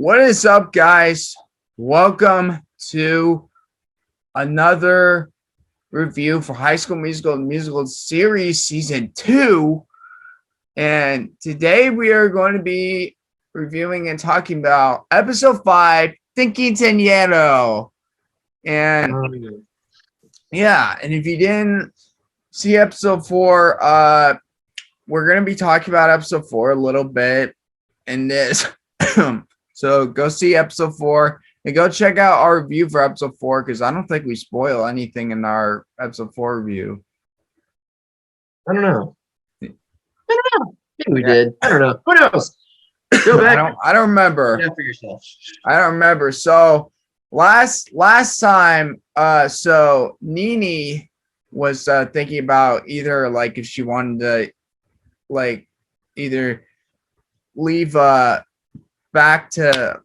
What is up, guys? Welcome to another review for High School Musical Series Season 2. And today we are going to be reviewing and talking about Episode 5, Quinceñaro. And yeah, and if you didn't see Episode 4, we're going to be talking about Episode 4 a little bit in this. So go see Episode 4 and go check out our review for Episode 4 because I don't think we spoil anything in our Episode 4 review. I don't know. Maybe we did. I don't know. Who knows? Go back. I don't remember. Yeah, for yourself. I don't remember. So last time, so Nini was thinking about either like if she wanted to like either leave back to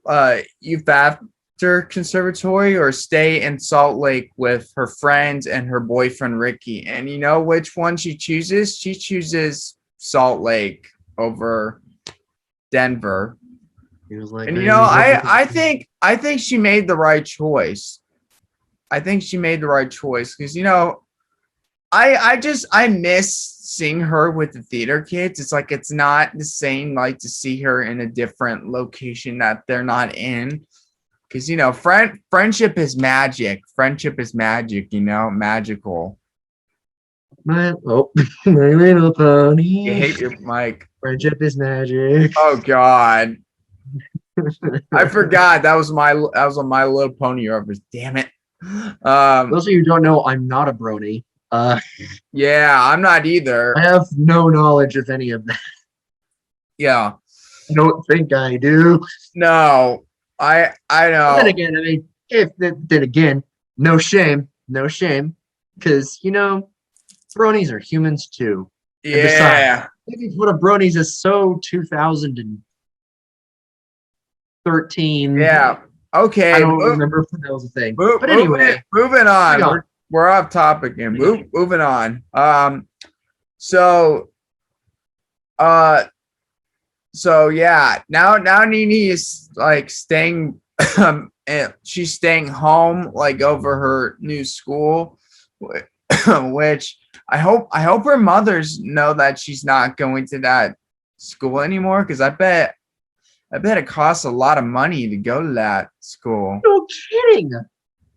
youth after conservatory or stay in Salt Lake with her friends and her boyfriend Ricky. And you know which one she chooses? She chooses Salt Lake over Denver. He was like, and you know, I think she made the right choice. I think she made the right choice because you know, I miss seeing her with the theater kids. It's like it's not the same like to see her in a different location that they're not in. Because you know, friendship is magic. Friendship is magic, you know, magical. My little pony. You hate your mic. Friendship is magic. Oh God. I forgot that was a My Little Pony reference. Damn it. Those of you who don't know, I'm not a brony. Yeah, I'm not either. I have no knowledge of any of that. Yeah. I don't think I do. No, I know. Then again, no shame, because you know, bronies are humans too. Yeah. Besides, maybe what a bronies is so 2013. Yeah. Okay. I don't remember if that was a thing. But anyway, moving on. We're off topic and moving on. So yeah, now Nini is like staying and she's staying home like over her new school, which I hope her mothers know that she's not going to that school anymore because I bet it costs a lot of money to go to that school. No kidding.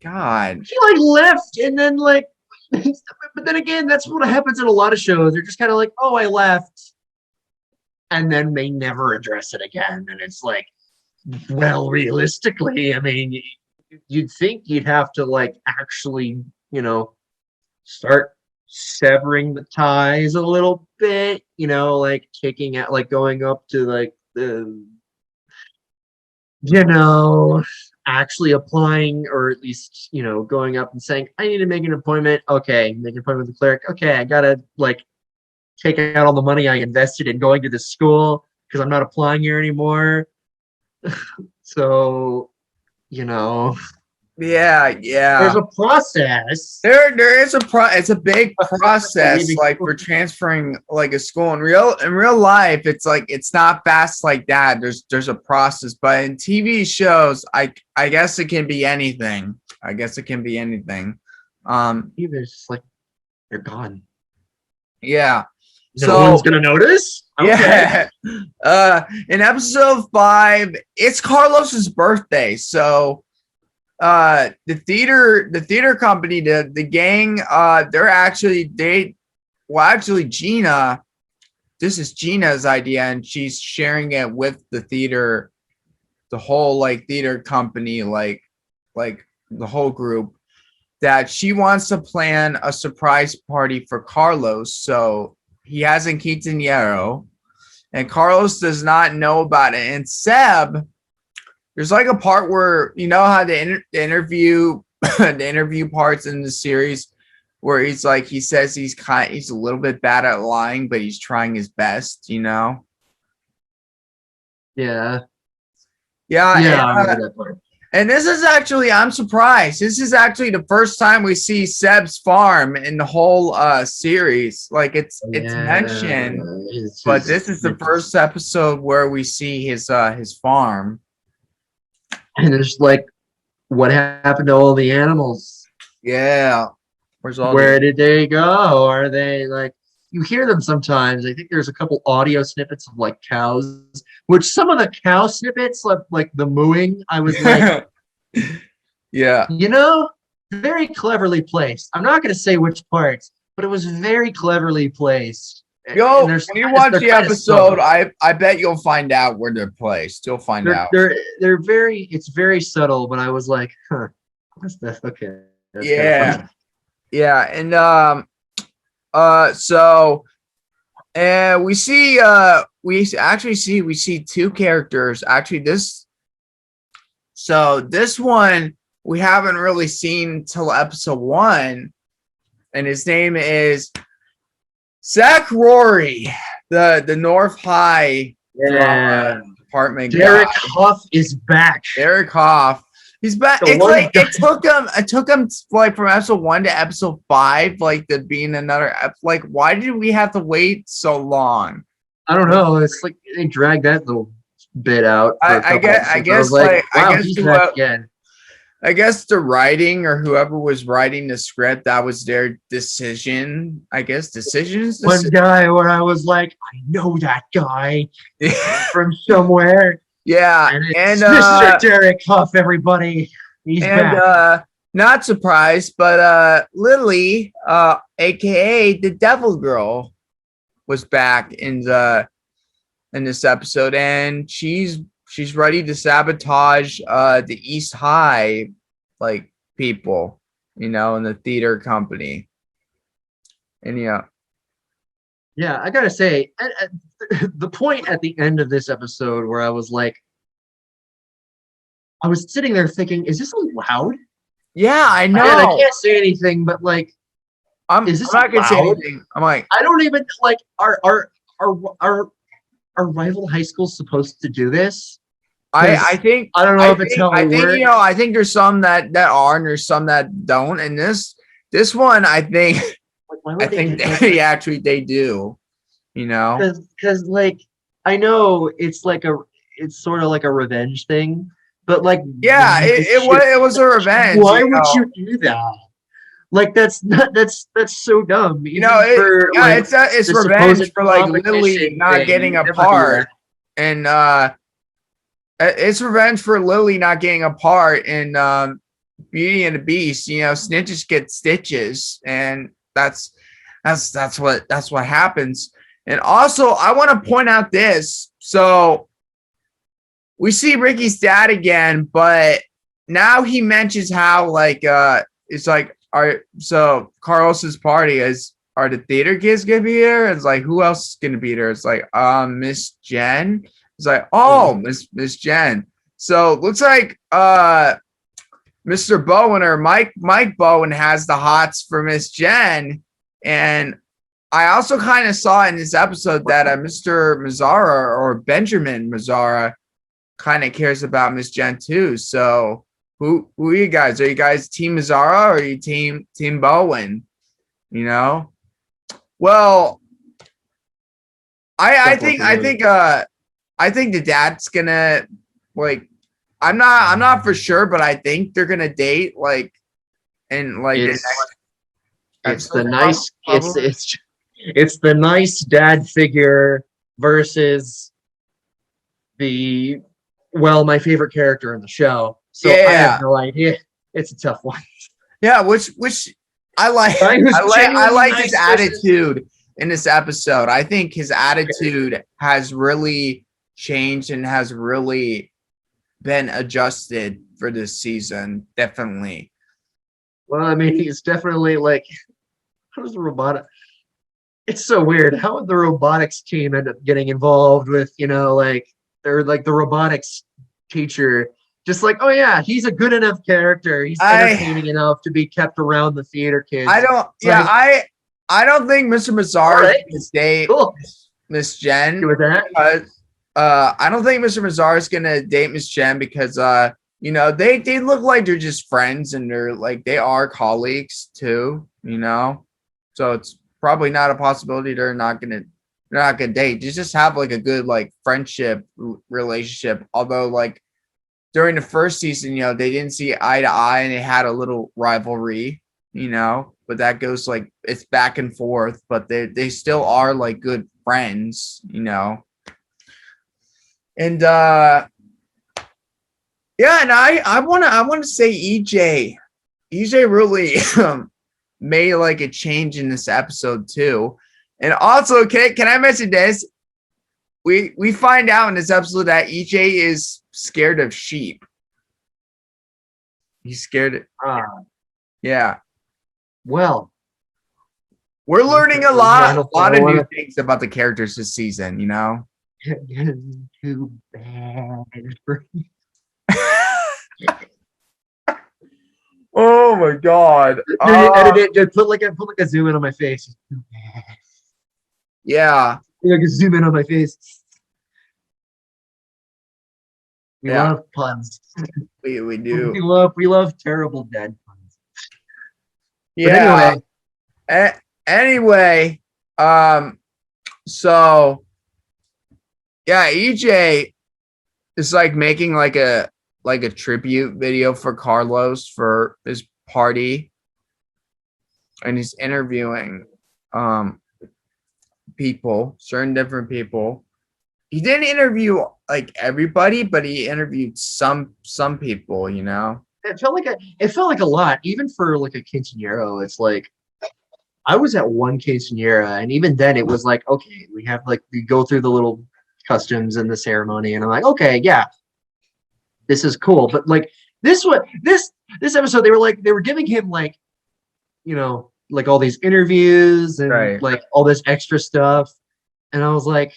God. She like left and then like but then again, that's what happens in a lot of shows. They're just kind of like, oh, I left. And then they never address it again. And it's like, well, realistically, I mean, you'd think you'd have to like actually, you know, start severing the ties a little bit, you know, like taking out, like going up to like the, you know, actually applying, or at least, you know, going up and saying, I need to make an appointment. Okay, make an appointment with the clerk. Okay, I gotta like take out all the money I invested in going to this school because I'm not applying here anymore. So, you know. Yeah. There's a process. There is it's a big process like for transferring like a school. In real life, it's like it's not fast like that. There's a process, but in TV shows, I guess it can be anything. There's like they're gone. Yeah. No one's gonna notice? Okay. Yeah. In episode 5, it's Carlos's birthday, so the theater company, the gang, Gina, this is Gina's idea and she's sharing it with the theater, the whole like theater company, like the whole group, that she wants to plan a surprise party for Carlos. So he has a quinceañero and Carlos does not know about it. And Seb, there's like a part where you know how the interview the interview parts in the series where he's like he says he's a little bit bad at lying, but he's trying his best, you know? Yeah. Yeah. I remember that part. And this is actually, I'm surprised. This is actually the first time we see Seb's farm in the whole series. Like it's mentioned, but this is the first episode where we see his farm. And there's like, what happened to all the animals? Yeah. Where's all Where the did they go? Are they like, you hear them sometimes. I think there's a couple audio snippets of like cows, which some of the cow snippets, like the mooing, I was like, Yeah. very cleverly placed. I'm not going to say which parts, but it was very cleverly placed. And Yo, when you watch they're the kind of episode, subtle. I bet you'll find out where they're placed. You'll find They're out. they're they're very. It's very subtle, but I was like, huh, what's this? Okay, that's kind of Yeah. funny. Yeah. And so and we see we see two characters. Actually, this one we haven't really seen till episode 1, and his name is Zach Rory, the North High Yeah, department Derek guy. Huff is back. Eric Hoff. He's back. The It's one like guy- it took him like from episode 1 to episode 5, like to being another like why did we have to wait so long? I don't know. It's like they dragged that little bit out. For a I couple guess episodes. I was like, wow, he's to back again. I guess the writing or whoever was writing the script, that was their decision. I guess decisions. One guy where I was like, I know that guy from somewhere. Yeah, And and it's Mr. Derek Huff, everybody. He's back. not surprised, but Lily, aka the Devil Girl, was back in this episode, and she's ready to sabotage the East High like people, in the theater company. And Yeah, I gotta say, the point at the end of this episode where I was like, I was sitting there thinking, is this allowed? yeah, I know. And I can't say anything, but like, is this I'm not gonna say allowed? anything. I'm like, I don't even like are rival high schools supposed to do this? I think I don't know if it's how I it think works. I think there's some that are and there's some that don't. And this one, I think Like, why would I think do that? they do. Because like I know it's sort of like a revenge thing, but like Yeah, it was a revenge. Why would you do that? Like that's so dumb. It's revenge for like Lily not getting a part, and it's revenge for Lily not getting a part in Beauty and the Beast. Snitches get stitches, and that's what happens. And also, I want to point out this. So we see Ricky's dad again, but now he mentions how it's like Carlos's party are the theater kids gonna be there? It's like, who else is gonna be there? It's like Miss Jen. It's like, oh, Miss Jen. So it looks like Mr. Bowen or Mike Bowen has the hots for Miss Jen. And I also kind of saw in this episode that Mr. Mazzara or Benjamin Mazzara kind of cares about Miss Jen too. So who are you guys? Are you guys Team Mazzara or are you Team Bowen? Well, I think the dad's gonna like. I'm not for sure, but I think they're gonna date it's the nice it's the nice dad figure versus my favorite character in the show. So Yeah. I have no idea. It's a tough one. Yeah, which I like. I like his attitude in this episode. I think his attitude has really changed and has really been adjusted for this season. Definitely. Well, I mean, he's definitely like, how does the robotic? It's so weird. How would the robotics team end up getting involved with, they're like the robotics teacher, just like, oh yeah, he's a good enough character. He's entertaining enough to be kept around the theater kids. I don't think Mr. Mazzara is gonna date Miss Jen. With that? I don't think Mr. Mazzara is gonna date Miss Jen because they look like they're just friends and they are colleagues too, So it's probably not a possibility they're not gonna date. You just have like a good friendship relationship. Although during the first season, they didn't see eye to eye and they had a little rivalry, but that goes like it's back and forth, but they still are like good friends, And yeah, and I wanna say EJ really made like a change in this episode too. And also, can I mention this? We find out in this episode that EJ is scared of sheep. He's scared. Yeah. Well, we're learning a lot of new things about the characters this season. Too bad. Oh my god! Edit it. Just put like a zoom in on my face. Yeah. Like a zoom in on my face. We Yeah. love puns. We do. We love terrible dead puns. Yeah. Anyway, so yeah, EJ is like making like a tribute video for Carlos for his party, and he's interviewing certain different people. He didn't interview like everybody, but he interviewed some people, It felt like a lot, even for like a quinceañero. It's like I was at one quinceañera, and even then it was like, okay, we go through the little customs and the ceremony, and I'm like, okay, yeah, this is cool. But like this episode, they were giving him like all these interviews and right. like all this extra stuff, and I was like,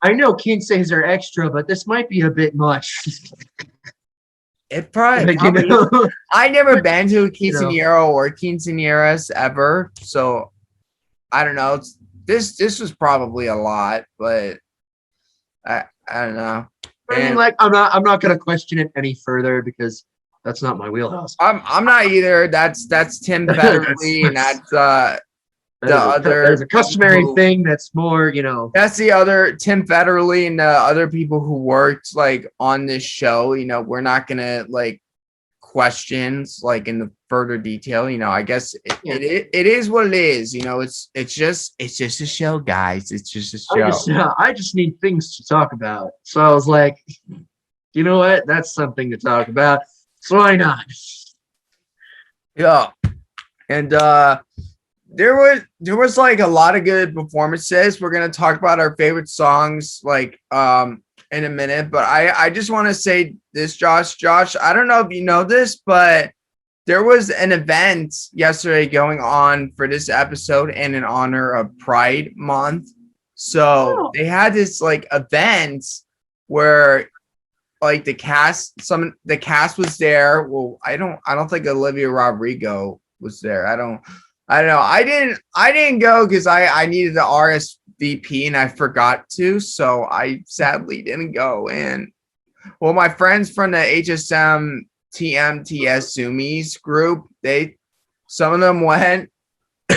I know quinces are extra, but this might be a bit much. It probably I never been to a quinceañero or quinceañeras ever, so I don't know. This was probably a lot, but I don't know. I mean, like I'm not gonna question it any further because that's not my wheelhouse. I'm not either. That's Tim Federle, and that's there's a customary thing that's more, That's the other Tim Federle and the other people who worked like on this show. We're not gonna like questions like in the further detail. I guess it is what it is. It's just a show, guys. It's just a show. I just need things to talk about. So I was like, you know what? That's something to talk about. So why not? Yeah, and there was like a lot of good performances. We're gonna talk about our favorite songs like in a minute, but I just want to say this, Josh, I don't know if you know this, but there was an event yesterday going on for this episode and in honor of Pride Month. So they had this like event where like the cast was there. Well, I don't think Olivia Rodrigo was there. I don't know. I didn't go because I needed the RSVP and I forgot to, so I sadly didn't go. And well, my friends from the HSMTMTS Zoomies group, some of them went,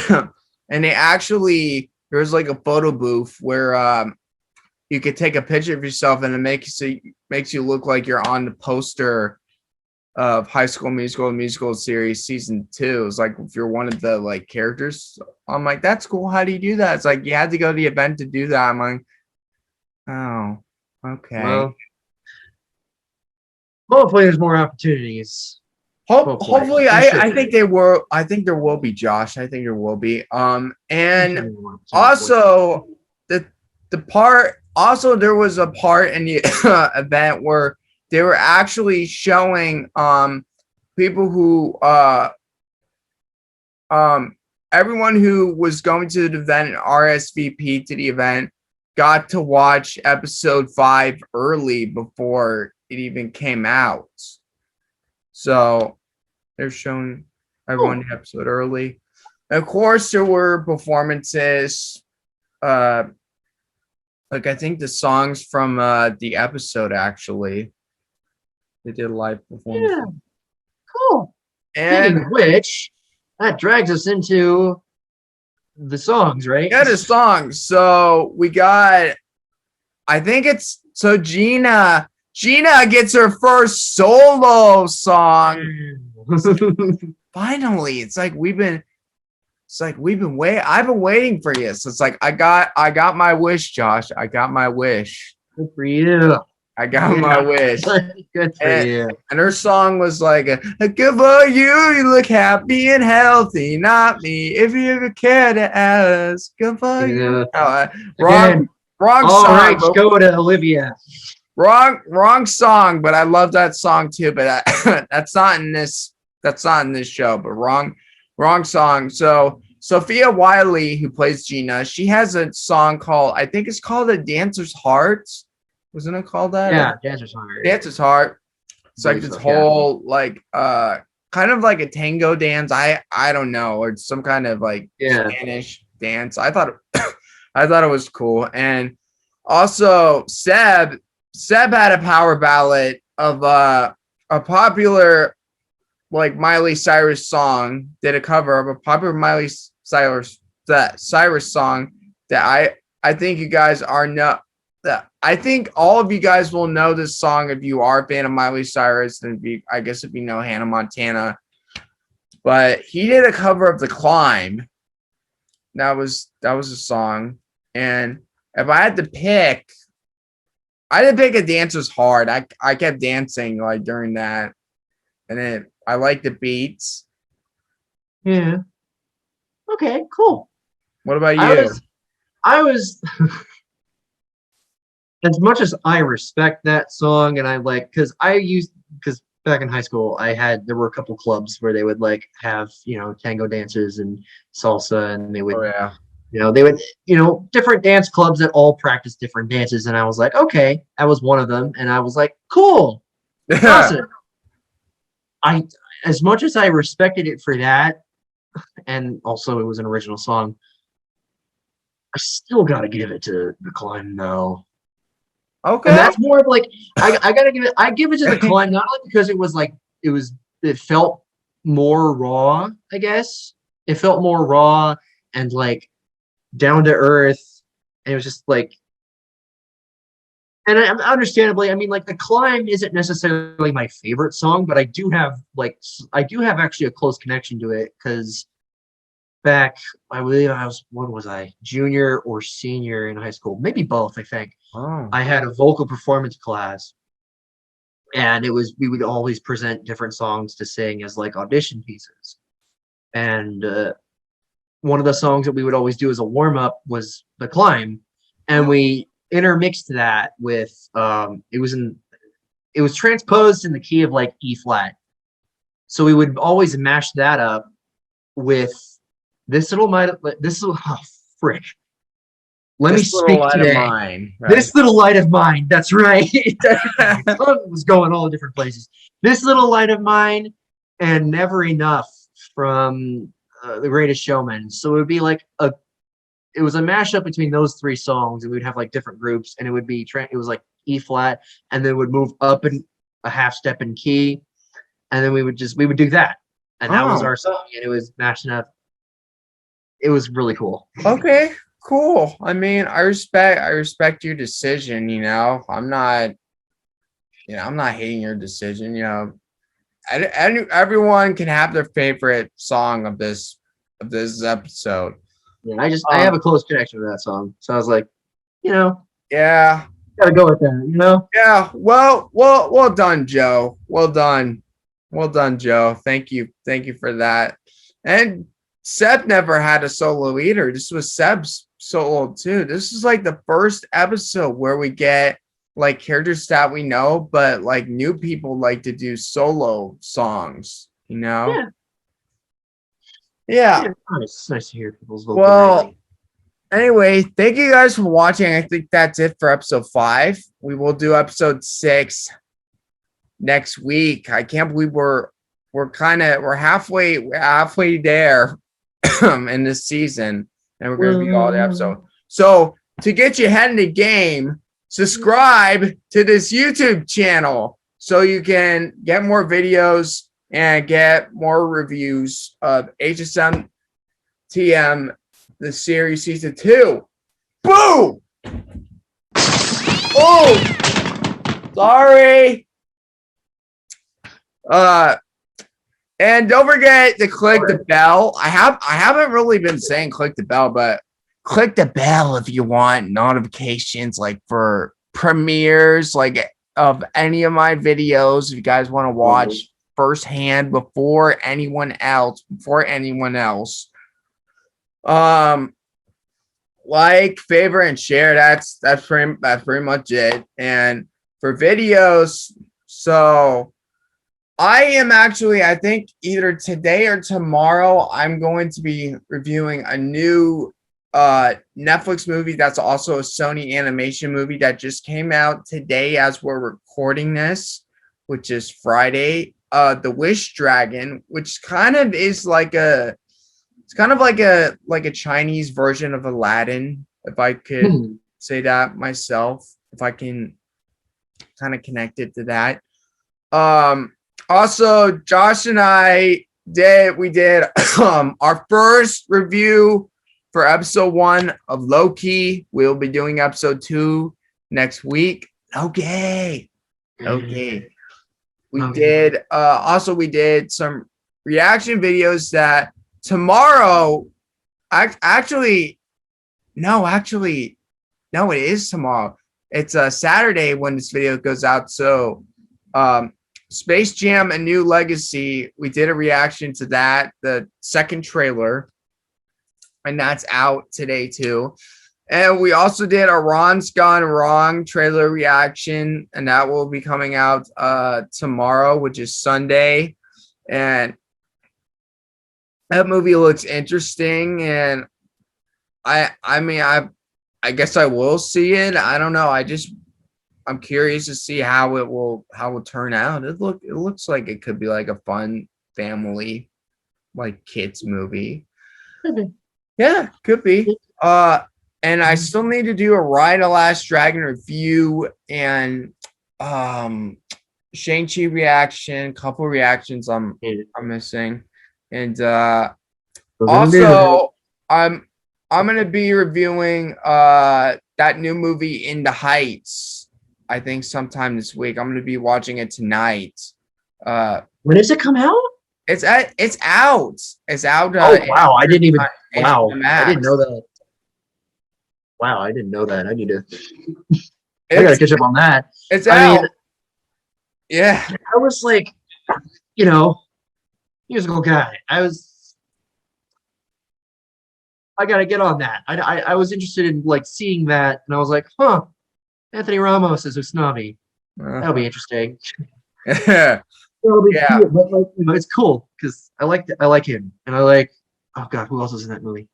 and there was like a photo booth where you could take a picture of yourself and it makes you look like you're on the poster of High School Musical series season 2. It's like if you're one of the like characters. I'm like, that's cool. How do you do that? It's like you had to go to the event to do that. I'm like, oh, okay. Well, hopefully there's more opportunities. Hopefully I think there will be, Josh. I think there will be. And also there was a part in the event where they were actually showing people who everyone who was going to the event and RSVP to the event got to watch episode 5 early before it even came out. So they're showing everyone the episode early. And of course, there were performances. Like I think the songs from the episode actually. They did a live performance. Yeah, cool. And speaking of which, that drags us into the songs, right? Yeah, the songs. So we got, I think it's So Gina gets her first solo song. Finally, I've been waiting for you. So it's like I got my wish, Josh. I got my wish. Good for you. I got my wish. Good for you. And her song was like, good for you. You look happy and healthy. Not me. If you ever care to ask, good for you. Wrong All song. right, go to Olivia. Wrong song, but I love that song too. But that's not in this show. But wrong song. So Sophia Wiley, who plays Gina, she has a song called, I think it's called "A Dancer's Heart." Wasn't it called that? Yeah, Dancer's Heart. Dancer's Heart. It's like this whole kind of like a tango dance. I don't know, or some kind of like Spanish dance. I thought it was cool. And also Seb had a power ballad of a popular like Miley Cyrus song. Did a cover of a popular Miley Cyrus song that I think you guys are not. I think all of you guys will know this song if you are a fan of Miley Cyrus, and I guess if you know Hannah Montana. But he did a cover of "The Climb." That was a song. And if I had to pick, I didn't pick "A Dancer's Heart." I kept dancing like during that, and I like the beats. Yeah. Okay. Cool. What about you? I was as much as I respect that song, and I like because back in high school there were a couple clubs where they would like have tango dances and salsa, and they would different dance clubs that all practice different dances, and I was like, okay, that was one of them, and I was like, cool, awesome. As much as I respected it for that, and also it was an original song, I still got to give it to "The Climb" though. Okay. And that's more of like I give it to "The Climb" not only because it felt more raw, I guess. It felt more raw and like down to earth. And it was just like, and understandably, I mean, like "The Climb" isn't necessarily my favorite song, but I do have actually a close connection to it because back, I believe what was I, junior or senior in high school, maybe both, I think. Oh. I had a vocal performance class, and we would always present different songs to sing as like audition pieces. And one of the songs that we would always do as a warm up was "The Climb," and we intermixed that with it was transposed in the key of like E flat. So we would always mash that up with this little frick. Let me speak today. Right? This little light of mine. That's right. My tongue was going all different places. This little light of mine, and "Never Enough" from The Greatest Showman. So it would be like it was a mashup between those three songs, and we'd have like different groups, and it was like E flat, and then would move up in a half step in key, and then we would do that, and that was our song, and it was mashing up. It was really cool. Okay, cool. I mean, I respect your decision. I'm not hating your decision. Everyone can have their favorite song of this episode. Yeah, I have a close connection to that song, so I was like, yeah, gotta go with that, Yeah. Well done, Joe. Well done, Joe. Thank you for that. And Seb never had a solo either. This was Seb's solo too. This is like the first episode where we get like characters that we know, but like new people like to do solo songs, Yeah. It's nice to hear people's vocal. Well, anyway, thank you guys for watching. I think that's it for episode 5. We will do episode 6 next week. I can't believe we're halfway there in this season, and we're going to be all the episode. So to get you ahead in the game, subscribe to this YouTube channel so you can get more videos and get more reviews of HSMTM, the series season 2. Boom! Oh, sorry. And don't forget to click the bell. I haven't really been saying click the bell, but click the bell if you want notifications like for premieres like of any of my videos if you guys want to watch firsthand before anyone else. Like, favorite, and share. That's pretty much it. And for videos, so I am actually, I think either today or tomorrow, I'm going to be reviewing a new Netflix movie that's also a Sony animation movie that just came out today as we're recording this, which is Friday. The Wish Dragon, which kind of is like a Chinese version of Aladdin, if I could say that myself, if I can kind of connect it to that. Also, Josh and I did our first review for episode 1 of Loki. We'll be doing episode 2 next week. Okay. We did some reaction videos that tomorrow. Actually, no, it is tomorrow. It's a Saturday when this video goes out. So, Space Jam: A New Legacy. We did a reaction to that, the second trailer, and that's out today too. And we also did a Ron's Gone Wrong trailer reaction, and that will be coming out tomorrow, which is Sunday. And that movie looks interesting, and I guess I will see it. I don't know. I'm curious to see how it will turn out. It looks like it could be like a fun family, like kids movie. Yeah, could be. And I still need to do a Ride the Last Dragon review and Shang-Chi reaction, couple reactions I'm missing. And also I'm gonna be reviewing that new movie In the Heights, I think sometime this week. I'm gonna be watching it tonight. When does it come out? It's out. It's out. Wow, I didn't even HBO Max. I didn't know that. Wow, I didn't know that. I gotta catch up on that. It's out. Yeah. I was like, musical guy. I gotta get on that. I was interested in like seeing that, and I was like, Anthony Ramos as Usnavi. That'll be interesting. Yeah. Cute, but like, it's cool because I like him, and I like. Oh God, who else is in that movie?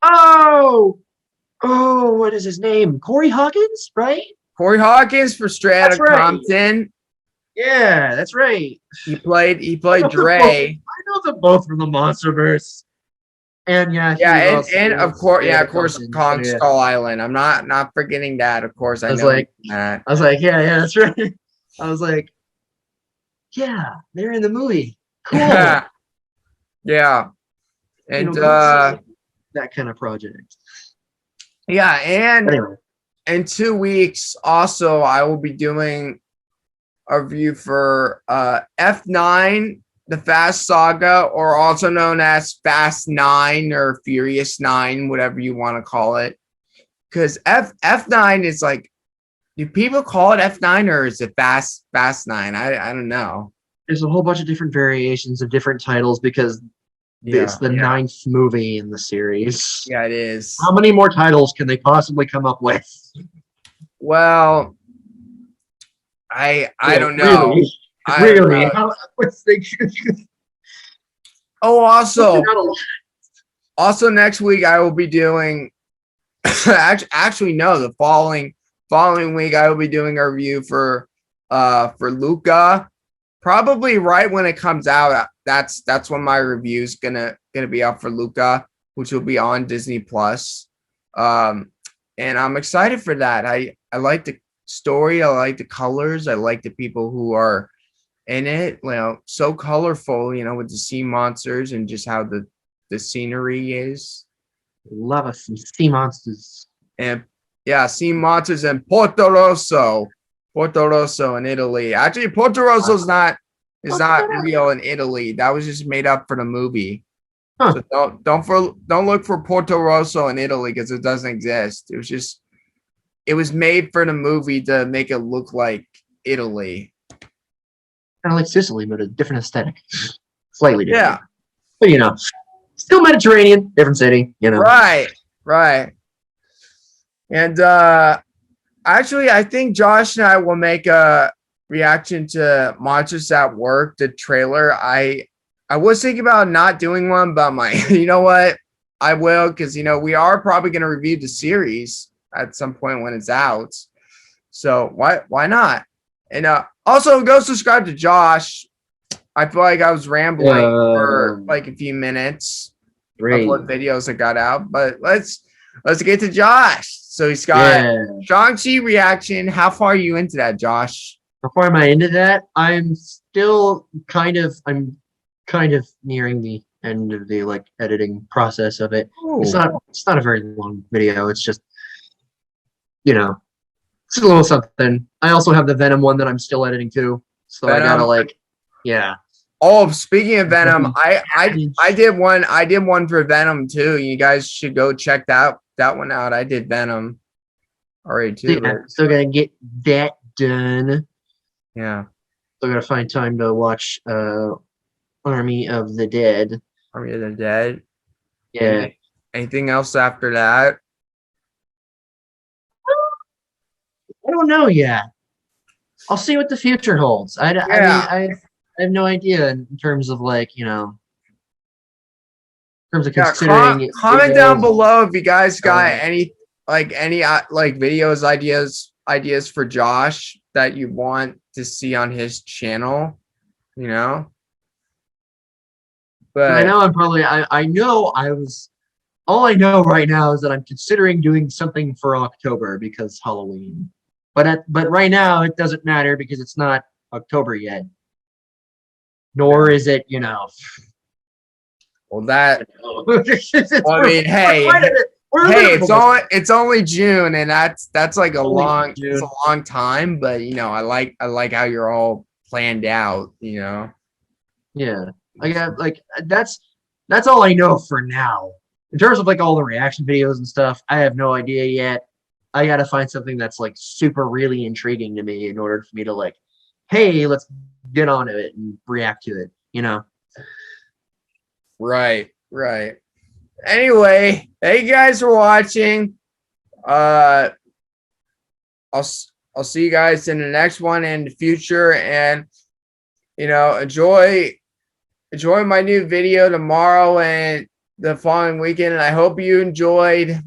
Oh, what is his name? Corey Hawkins, right? Corey Hawkins for Straight Outta Compton. Yeah, that's right. He played Dre. I know them both from the Monsterverse. And of course, Kong Skull Island. I'm not forgetting that. Of course, I was like, yeah, that's right. I was like, yeah, they're in the movie. Cool. Yeah, and that kind of project. Yeah, and anyway. In 2 weeks, also, I will be doing a review for F9, the Fast Saga, or also known as Fast 9 or Furious 9, whatever you want to call it. Because F9 is like, do people call it F9 or is it Fast 9? I don't know. There's a whole bunch of different variations of different titles because it's the 9th movie in the series. Yeah, it is. How many more titles can they possibly come up with? Well, I don't know. Really? Also next week I will be doing. Actually, no. The following week I will be doing a review for Luca. Probably right when it comes out. That's when my review's gonna be up for Luca, which will be on Disney Plus. And I'm excited for that. I like the story. I like the colors. I like the people who are in it. So colorful. With the sea monsters and just how the scenery is. Love us some sea monsters. And Yeah, sea monsters in Porto Rosso in Italy. Actually, Porto Rosso is not real in Italy. That was just made up for the movie. Huh. So don't look for Porto Rosso in Italy because it doesn't exist. It was made for the movie to make it look like Italy. Kind of like Sicily, but a different aesthetic. Slightly different. Yeah. But still Mediterranean, different city, Right. And actually, I think Josh and I will make a reaction to Monsters at Work, the trailer. I was thinking about not doing one, but you know what? I will, because we are probably going to review the series at some point when it's out. So why not? And also go subscribe to Josh. I feel like I was rambling for like a few minutes of what videos I got out, but let's get to Josh. So he's got Shang-Chi reaction. How far are you into that, Josh? How far am I into that? I'm kind of nearing the end of the editing process of it. Ooh. It's not a very long video. It's just it's a little something. I also have the Venom one that I'm still editing too. So Venom? I gotta Oh, speaking of Venom, I did one for Venom too. You guys should go check that one out. I did Venom already too. Still gotta get that done. Yeah. Still gotta find time to watch Army of the Dead. Army of the Dead. Yeah. Anything else after that? I don't know yet. I'll see what the future holds. I mean, I have no idea in terms of considering. Comment down below if you guys got any videos, ideas for Josh that you want to see on his channel. But I know all I know right now is that I'm considering doing something for October because Halloween. But right now it doesn't matter because it's not October yet. Nor is it, Well, that. I mean, hey, it's only June, and that's like a long time. But I like how you're all planned out. Yeah, I got that's all I know for now. In terms of all the reaction videos and stuff, I have no idea yet. I gotta find something that's super really intriguing to me in order for me to hey, let's get on to it and react to it. Right. Anyway, thank you guys for watching. I'll see you guys in the next one in the future, and enjoy my new video tomorrow and the following weekend. And I hope you enjoyed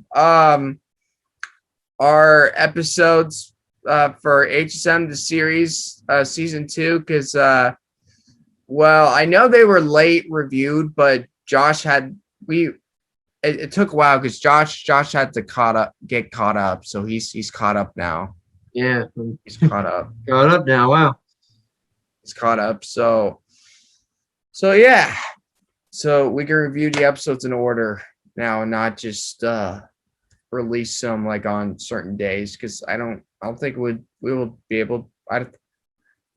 our episodes for HSM the series season 2, because I know they were late reviewed, but Josh had it took a while because Josh had to get caught up, so he's caught up now. Yeah, he's caught up. Caught up now. Wow, he's caught up. So yeah, so we can review the episodes in order now and not just release them on certain days, because I don't think we will be able.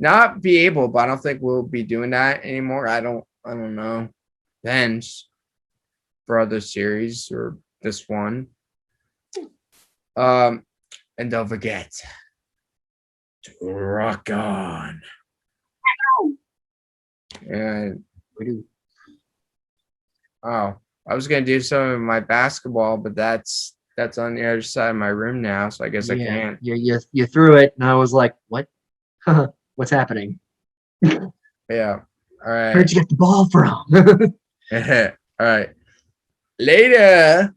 Not be able, but I don't think we'll be doing that anymore. I don't know. Then for other series or this one. And don't forget to rock on. And I was gonna do some of my basketball, but that's on the other side of my room now, so I guess I can't. You threw it, and I was like, "What? What's happening?" Yeah. All right. Where'd you get the ball from? All right. Later.